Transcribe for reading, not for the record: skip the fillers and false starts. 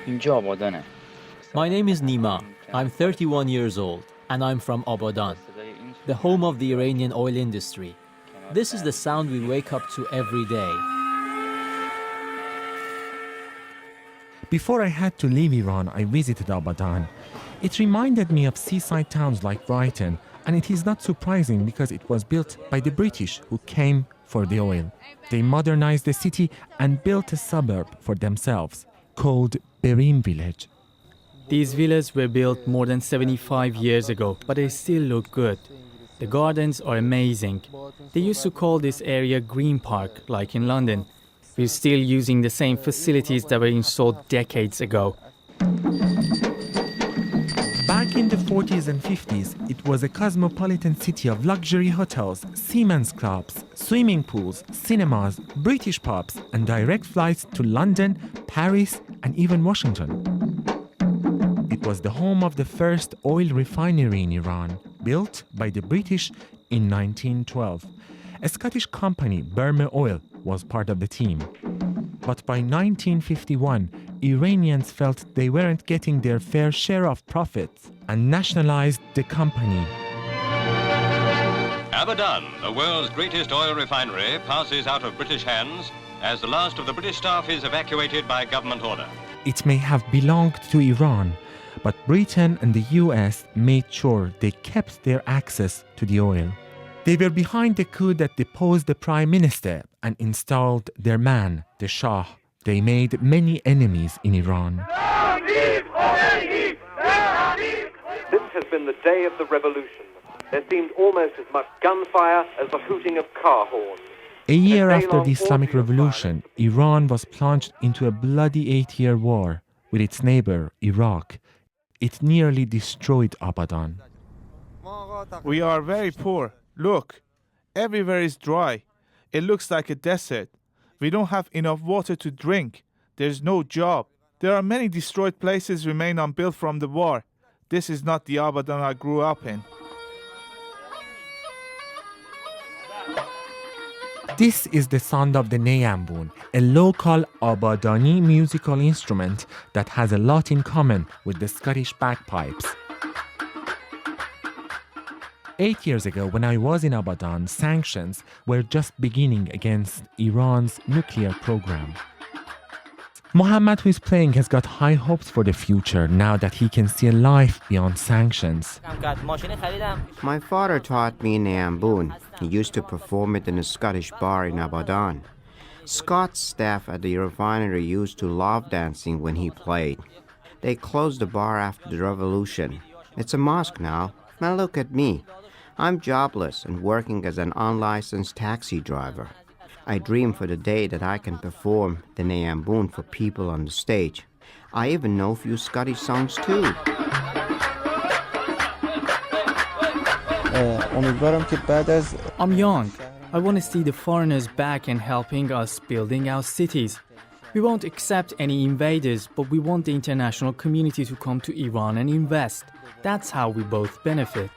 اینجا آبادانه. My name is Nima. I'm 31 years old, and I'm from Abadan, the home of the Iranian oil industry. This is the sound we wake up to every day. Before I had to leave Iran, I visited Abadan. It reminded me of seaside towns like Brighton, and it is not surprising because it was built by the British who came for the oil. They modernized the city and built a suburb for themselves called Berin Village. These villas were built more than 75 years ago, but they still look good. The gardens are amazing. They used to call this area Green Park, like in London. We're still using the same facilities that were installed decades ago. Back in the 40s and 50s, it was a cosmopolitan city of luxury hotels, seamen's clubs, swimming pools, cinemas, British pubs, and direct flights to London, Paris, and even Washington. It was the home of the first oil refinery in Iran, built by the British in 1912. A Scottish company, Burma Oil, was part of the team. But by 1951, Iranians felt they weren't getting their fair share of profits and nationalized the company. Abadan, the world's greatest oil refinery, passes out of British hands as the last of the British staff is evacuated by government order. It may have belonged to Iran, but Britain and the US made sure they kept their access to the oil. They were behind the coup that deposed the prime minister and installed their man, the Shah. They made many enemies in Iran. This has been the day of the revolution. There seemed almost as much gunfire as the hooting of car horns. A year after the Islamic Revolution, Iran was plunged into a bloody 8-year war with its neighbor, Iraq. It nearly destroyed Abadan. We are very poor. Look, everywhere is dry. It looks like a desert. We don't have enough water to drink. There's no job. There are many destroyed places remain unbuilt from the war. This is not the Abadan I grew up in. This is the sound of the Neyambun, a local Abadani musical instrument that has a lot in common with the Scottish bagpipes. 8 years ago, when I was in Abadan, sanctions were just beginning against Iran's nuclear program. Mohammed, who is playing, has got high hopes for the future now that he can see a life beyond sanctions. My father taught me Neyambun. He used to perform it in a Scottish bar in Abadan. Scott's staff at the refinery used to love dancing when he played. They closed the bar after the revolution. It's a mosque now. Now look at me. I'm jobless and working as an unlicensed taxi driver. I dream for the day that I can perform the Neyambun for people on the stage. I even know a few Scottish songs too. I'm young. I want to see the foreigners back and helping us building our cities. We won't accept any invaders, but we want the international community to come to Iran and invest. That's how we both benefit.